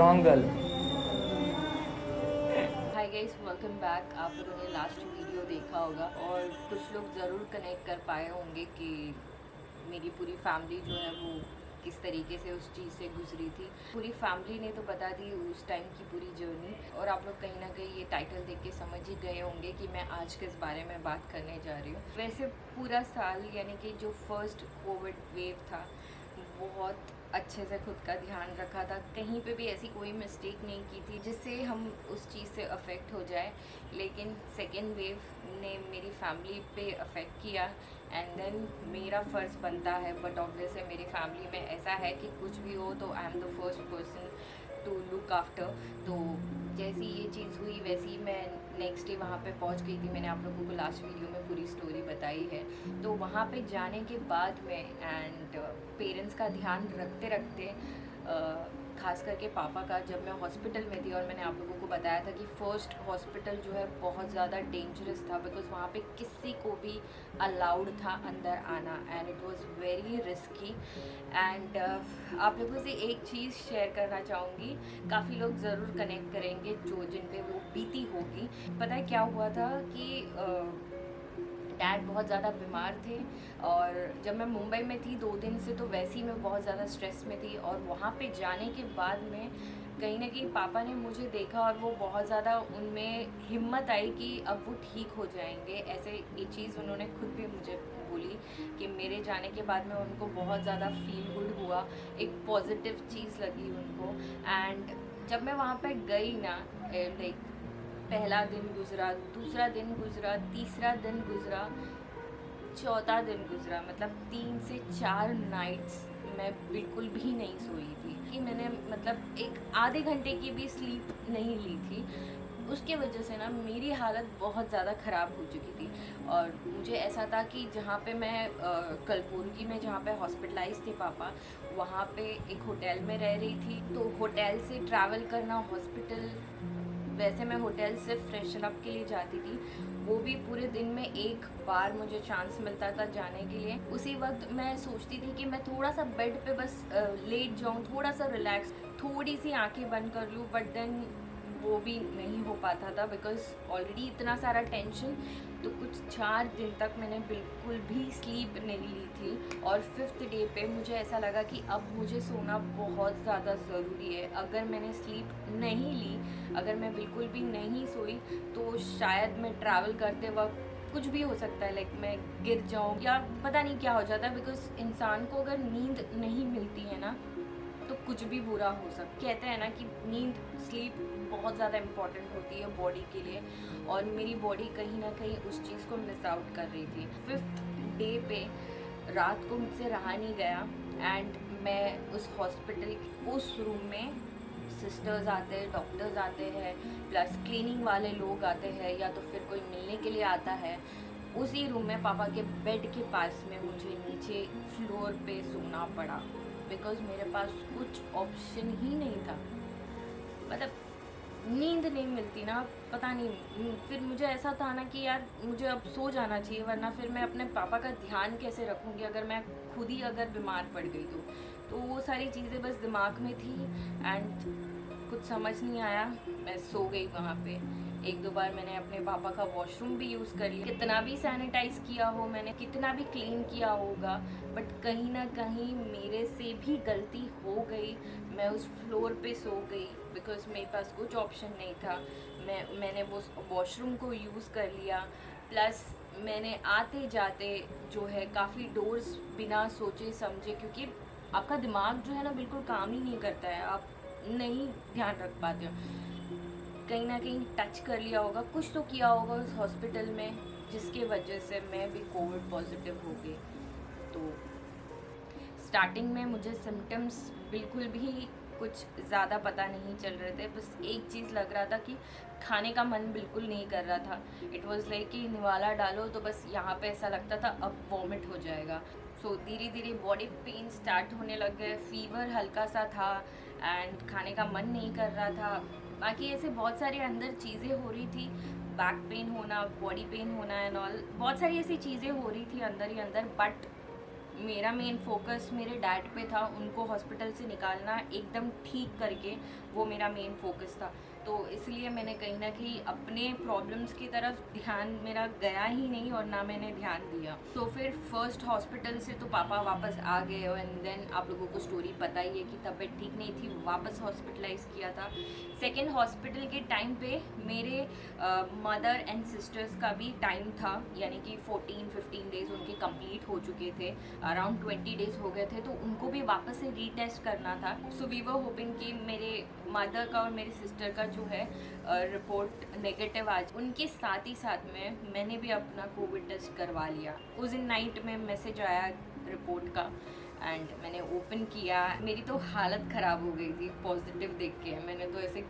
Strong girl. Hi guys, welcome back. आप लोगों ने लास्ट वीडियो देखा होगा और कुछ लोग ज़रूर कनेक्ट कर पाए होंगे कि मेरी पूरी फैमिली जो है वो किस तरीके से उस चीज़ से गुजरी थी। पूरी फैमिली ने तो बता दी उस टाइम की पूरी जर्नी, और आप लोग कहीं ना कहीं ये टाइटल देख के समझ ही गए होंगे कि मैं आज किस बारे में बात करने जा रही हूँ। वैसे पूरा साल यानी कि जो फर्स्ट कोविड वेव था, बहुत अच्छे से खुद का ध्यान रखा था, कहीं पे भी ऐसी कोई मिस्टेक नहीं की थी जिससे हम उस चीज़ से अफेक्ट हो जाए। लेकिन सेकेंड वेव ने मेरी फैमिली पे अफेक्ट किया एंड देन मेरा फ़र्ज़ बनता है, बट ऑब्वियसली मेरी फैमिली में ऐसा है कि कुछ भी हो तो I am the first person to look after. तो जैसी ये चीज़ हुई वैसे ही मैं नेक्स्ट डे वहाँ पे पहुँच गई थी। मैंने आप लोगों को लास्ट वीडियो में पूरी स्टोरी बताई है। तो वहाँ पे जाने के बाद में एंड पेरेंट्स का ध्यान रखते रखते खास करके पापा का, जब मैं हॉस्पिटल में थी और मैंने आप लोगों को बताया था कि फ़र्स्ट हॉस्पिटल जो है बहुत ज़्यादा डेंजरस था, बिकॉज़ वहाँ पे किसी को भी अलाउड था अंदर आना and it was very risky. And आप लोगों से एक चीज़ शेयर करना चाहूँगी, काफ़ी लोग ज़रूर कनेक्ट करेंगे जो जिन पे वो बीती होगी। पता है क्या हुआ था कि डैड बहुत ज़्यादा बीमार थे, और जब मैं मुंबई में थी 2 दिन से तो वैसे ही मैं बहुत ज़्यादा स्ट्रेस में थी, और वहाँ पे जाने के बाद में कहीं ना कहीं पापा ने मुझे देखा और वो बहुत ज़्यादा उनमें हिम्मत आई कि अब वो ठीक हो जाएंगे। ऐसे ये चीज़ उन्होंने खुद भी मुझे बोली कि मेरे जाने के बाद में उनको बहुत ज़्यादा फील गुड हुआ, एक पॉजिटिव चीज़ लगी उनको। एंड जब मैं वहाँ पे गई ना, लाइक पहला दिन गुजरा, दूसरा दिन गुजरा, तीसरा दिन गुजरा, चौथा दिन गुजरा, मतलब 3 से 4 नाइट्स मैं बिल्कुल भी नहीं सोई थी कि मैंने मतलब एक आधे घंटे की भी स्लीप नहीं ली थी। उसके वजह से ना मेरी हालत बहुत ज़्यादा ख़राब हो चुकी थी, और मुझे ऐसा था कि जहाँ पे मैं कलबुर्गी में जहाँ पे हॉस्पिटलाइज थे पापा, वहाँ पे एक होटल में रह रही थी। तो होटल से ट्रैवल करना हॉस्पिटल, वैसे मैं होटल से फ्रेशन अप के लिए जाती थी, वो भी पूरे दिन में एक बार मुझे चांस मिलता था जाने के लिए। उसी वक्त मैं सोचती थी कि मैं थोड़ा सा बेड पे बस लेट जाऊँ, थोड़ा सा रिलैक्स, थोड़ी सी आंखें बंद कर लूँ, बट देन वो भी नहीं हो पाता था बिकॉज़ ऑलरेडी इतना सारा टेंशन। तो कुछ 4 दिन तक मैंने बिल्कुल भी स्लीप नहीं ली थी, और 5th डे पे मुझे ऐसा लगा कि अब मुझे सोना बहुत ज़्यादा ज़रूरी है। अगर मैंने स्लीप नहीं ली, अगर मैं बिल्कुल भी नहीं सोई, तो शायद मैं ट्रैवल करते वक्त कुछ भी हो सकता है, लाइक मैं गिर जाऊँ या पता नहीं क्या हो जाता है। बिकॉज़ इंसान को अगर नींद नहीं मिलती है ना, तो कुछ भी बुरा हो सकता। कहते हैं ना कि नींद, स्लीप बहुत ज़्यादा इम्पॉर्टेंट होती है बॉडी के लिए, और मेरी बॉडी कहीं ना कहीं उस चीज़ को मिस आउट कर रही थी। 5th डे पे रात को मुझसे रहा नहीं गया, एंड मैं उस हॉस्पिटल उस रूम में, सिस्टर्स आते हैं, डॉक्टर्स आते हैं, प्लस क्लीनिंग वाले लोग आते हैं, या तो फिर कोई मिलने के लिए आता है, उसी रूम में पापा के बेड के पास में मुझे नीचे फ्लोर पे सोना पड़ा, बिकॉज़ मेरे पास कुछ ऑप्शन ही नहीं था। मतलब नींद नहीं मिलती ना, पता नहीं, फिर मुझे ऐसा था ना कि यार मुझे अब सो जाना चाहिए, वरना फिर मैं अपने पापा का ध्यान कैसे रखूँगी अगर मैं खुद ही अगर बीमार पड़ गई तो वो सारी चीज़ें बस दिमाग में थी, एंड कुछ समझ नहीं आया, मैं सो गई वहाँ पे। 1-2 बार मैंने अपने पापा का वॉशरूम भी यूज़ कर लिया, कितना भी सैनिटाइज़ किया हो मैंने, कितना भी क्लीन किया होगा, बट कहीं ना कहीं मेरे से भी गलती हो गई। मैं उस फ्लोर पे सो गई बिकॉज़ मेरे पास कुछ ऑप्शन नहीं था। मैंने वो वॉशरूम को यूज़ कर लिया, प्लस मैंने आते जाते जो है काफ़ी डोर्स बिना सोचे समझे, क्योंकि आपका दिमाग जो है ना बिल्कुल काम ही नहीं करता है, आप नहीं ध्यान रख पाते हो। कहीं ना कहीं टच कर लिया होगा, कुछ तो किया होगा उस हॉस्पिटल में, जिसके वजह से मैं भी कोविड पॉजिटिव हो गई। तो स्टार्टिंग में मुझे सिम्टम्स बिल्कुल भी कुछ ज़्यादा पता नहीं चल रहे थे, बस एक चीज़ लग रहा था कि खाने का मन बिल्कुल नहीं कर रहा था। इट वाज लाइक कि निवाला डालो तो बस यहाँ पे ऐसा लगता था अब वॉमिट हो जाएगा। सो धीरे धीरे बॉडी पेन स्टार्ट होने लग गए, फीवर हल्का सा था, एंड खाने का मन नहीं कर रहा था। बाकी ऐसे बहुत सारी अंदर चीज़ें हो रही थी, बैक पेन होना, बॉडी पेन होना एंड ऑल, बहुत सारी ऐसी चीज़ें हो रही थी अंदर ही अंदर, बट मेरा मेन फोकस मेरे डैड पे था, उनको हॉस्पिटल से निकालना एकदम ठीक करके, वो मेरा मेन फोकस था। तो इसलिए मैंने कहीं ना कहीं अपने प्रॉब्लम्स की तरफ ध्यान मेरा गया ही नहीं और ना मैंने ध्यान दिया। तो फिर फर्स्ट हॉस्पिटल से तो पापा वापस आ गए, एंड देन आप लोगों को स्टोरी पता ही है कि तबीयत ठीक नहीं थी, वापस हॉस्पिटलाइज किया था। सेकेंड हॉस्पिटल के टाइम पे मेरे मदर एंड सिस्टर्स का भी टाइम था, यानी कि 14-15 डेज उनके कंप्लीट हो चुके थे, अराउंड 20 डेज हो गए थे, तो उनको भी वापस से रीटेस्ट करना था। सो वी वर होपिंग कि मेरे मदर का और मेरे सिस्टर का जो है रिपोर्ट नेगेटिव आज। उनके साथ ही साथ में मैंने भी अपना कोविड टेस्ट करवा लिया। उस दिन नाइट में मैसेज आया रिपोर्ट का, एंड मैंने ओपन किया, मेरी तो हालत ख़राब हो गई थी पॉजिटिव देख के। मैंने तो ऐसे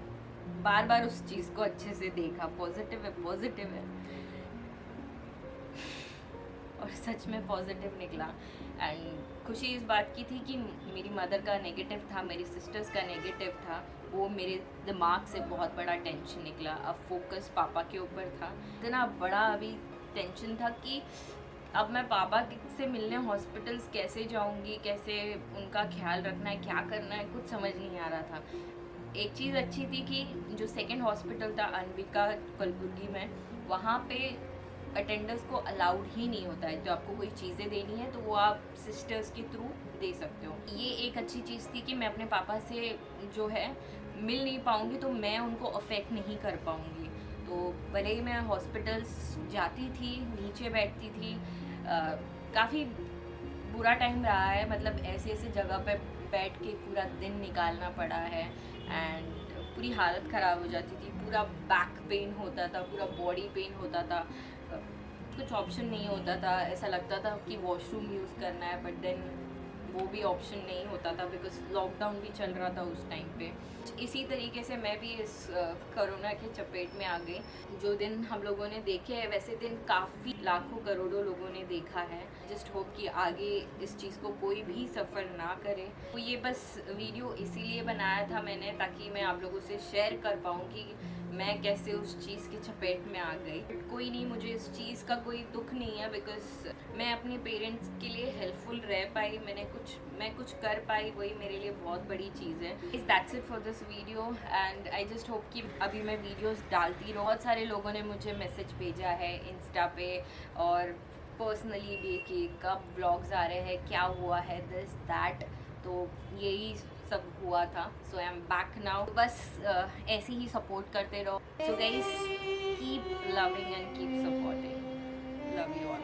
बार बार उस चीज़ को अच्छे से देखा, पॉजिटिव है पॉजिटिव है, और सच में पॉजिटिव निकला। एंड खुशी इस बात की थी कि मेरी मदर का नेगेटिव था, मेरी सिस्टर्स का नेगेटिव था। वो मेरे दिमाग से बहुत बड़ा टेंशन निकला। अब फोकस पापा के ऊपर था। इतना बड़ा अभी टेंशन था कि अब मैं पापा से मिलने हॉस्पिटल्स कैसे जाऊंगी, कैसे उनका ख्याल रखना है, क्या करना है, कुछ समझ नहीं आ रहा था। एक चीज़ अच्छी थी कि जो सेकंड हॉस्पिटल था अनविका कलबुर्गी में, वहाँ पे अटेंडर्स को अलाउड ही नहीं होता है। जो आपको कोई चीज़ें देनी है तो वो आप सिस्टर्स के थ्रू दे सकते हो। ये एक अच्छी चीज़ थी कि मैं अपने पापा से जो है मिल नहीं पाऊँगी, तो मैं उनको अफेक्ट नहीं कर पाऊँगी। तो भले ही मैं हॉस्पिटल्स जाती थी, नीचे बैठती थी, काफ़ी बुरा टाइम रहा है। मतलब ऐसे ऐसे जगह पे बैठ के पूरा दिन निकालना पड़ा है, एंड पूरी हालत ख़राब हो जाती थी। पूरा बैक पेन होता था, पूरा बॉडी पेन होता था, कुछ ऑप्शन नहीं होता था। ऐसा लगता था कि वॉशरूम यूज़ करना है, बट देन वो भी ऑप्शन नहीं होता था बिकॉज लॉकडाउन भी चल रहा था उस टाइम पे। इसी तरीके से मैं भी इस कोरोना के चपेट में आ गई। जो दिन हम लोगों ने देखे हैं वैसे दिन काफ़ी लाखों करोड़ों लोगों ने देखा है। जस्ट होप कि आगे इस चीज़ को कोई भी सफ़र ना करे। तो ये बस वीडियो इसीलिए बनाया था मैंने, ताकि मैं आप लोगों से शेयर कर पाऊँ कि मैं कैसे उस चीज़ के चपेट में आ गई। कोई नहीं, मुझे इस चीज़ का कोई दुख नहीं है बिकॉज मैं अपने पेरेंट्स के लिए हेल्पफुल रह पाई, मैं कुछ कर पाई, वही मेरे लिए बहुत बड़ी चीज़ है। इस that's it for this video, and I just hope कि अभी मैं वीडियोस डालती रहूँ। बहुत सारे लोगों ने मुझे मैसेज भेजा है इंस्टा पे और पर्सनली भी कि कब ब्लॉग्स आ रहे हैं, क्या हुआ है, दिस दैट। तो यही सब हुआ था। सो आई एम बैक नाउ। बस ऐसे ही सपोर्ट करते रहो। So guys, keep loving and keep supporting. Love you all.